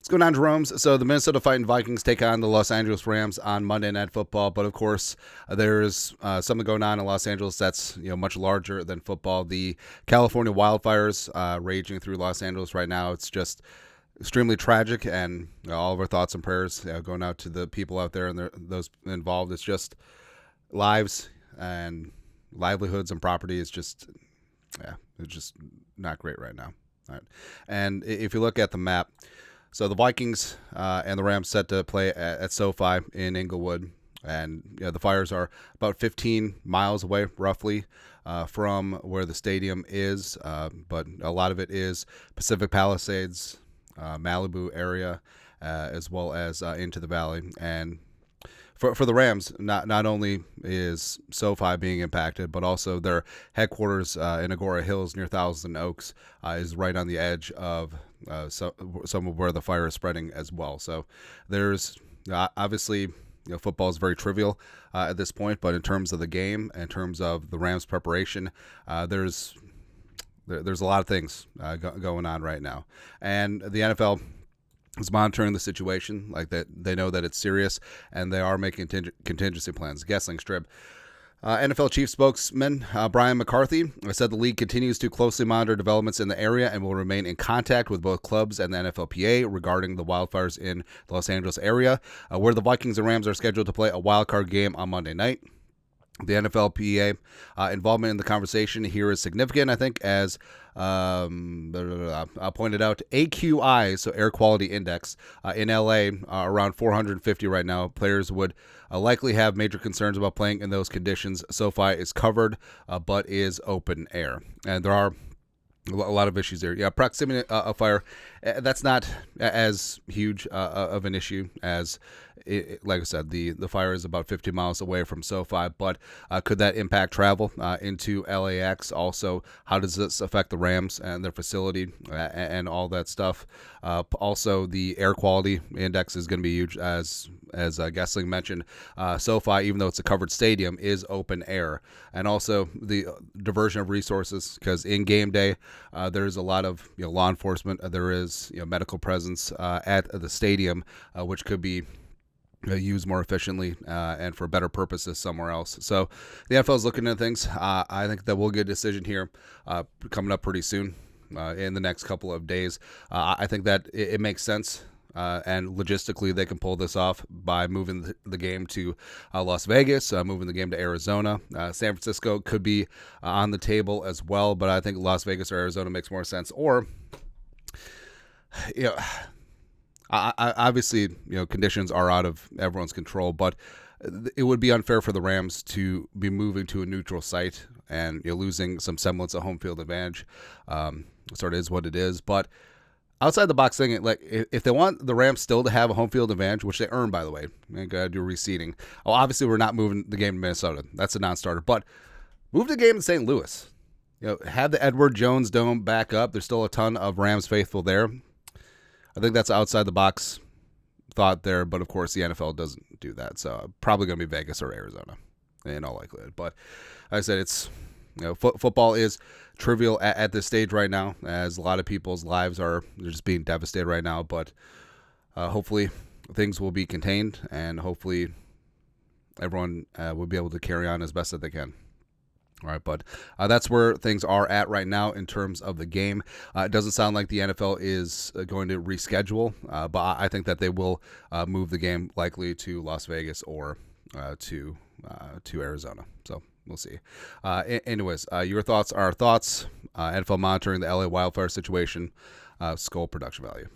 going on, Jerome's? So the Minnesota Fighting Vikings take on the Los Angeles Rams on Monday Night Football, but of course there's something going on in Los Angeles that's much larger than football. The California wildfires raging through Los Angeles right now. It's just extremely tragic, and all of our thoughts and prayers going out to the people out there and those involved. It's just lives and livelihoods and property. It's just not great right now. All right. And if you look at the map, so the Vikings and the Rams set to play at SoFi in Inglewood, and the fires are about 15 miles away, roughly, from where the stadium is. But a lot of it is Pacific Palisades, Malibu area, as well as into the valley. And for the Rams, not only is SoFi being impacted, but also their headquarters in Agora Hills near Thousand Oaks is right on the edge of some of where the fire is spreading as well. So there's obviously football is very trivial at this point, but in terms of the game, in terms of the Rams preparation, there's a lot of things going on right now, and the NFL is monitoring the situation like that. They know that it's serious, and they are making contingency plans. Guessing Strip. NFL chief spokesman Brian McCarthy said the league continues to closely monitor developments in the area and will remain in contact with both clubs and the NFLPA regarding the wildfires in the Los Angeles area, where the Vikings and Rams are scheduled to play a wild card game on Monday night. The NFLPA involvement in the conversation here is significant, I think, as pointed out. AQI, so Air Quality Index, in LA, around 450 right now. Players would likely have major concerns about playing in those conditions. SoFi is covered, but is open air. And there are a lot of issues there. Yeah, proximity of fire, that's not as huge of an issue as like I said, the fire is about 50 miles away from SoFi, but could that impact travel into LAX? Also, how does this affect the Rams and their facility and all that stuff? Also, the air quality index is going to be huge, as Gessling mentioned. SoFi, even though it's a covered stadium, is open air, and also the diversion of resources, because in game day there's a lot of law enforcement. There is medical presence at the stadium, which could be used more efficiently and for better purposes somewhere else. So the NFL is looking at things. I think that we'll get a decision here coming up pretty soon in the next couple of days. I think that it makes sense. And logistically, they can pull this off by moving the game to Las Vegas, moving the game to Arizona. San Francisco could be on the table as well, but I think Las Vegas or Arizona makes more sense. Or, obviously, conditions are out of everyone's control, but it would be unfair for the Rams to be moving to a neutral site and losing some semblance of home field advantage. Sort of is what it is, but outside the box thing, like if they want the Rams still to have a home field advantage, which they earn, by the way, they got to do reseeding. Oh, obviously we're not moving the game to Minnesota. That's a non-starter, but move the game to St. Louis. Have the Edward Jones Dome back up. There's still a ton of Rams faithful there. I think that's outside the box thought there, but of course the NFL doesn't do that. So probably going to be Vegas or Arizona in all likelihood. But like I said, it's football is trivial at this stage right now, as a lot of people's lives they're just being devastated right now. But hopefully things will be contained, and hopefully everyone will be able to carry on as best that they can. All right, but that's where things are at right now in terms of the game. It doesn't sound like the NFL is going to reschedule, but I think that they will move the game likely to Las Vegas or to Arizona. So we'll see. Anyways, your thoughts are our thoughts. NFL monitoring the LA wildfire situation. Skull production value.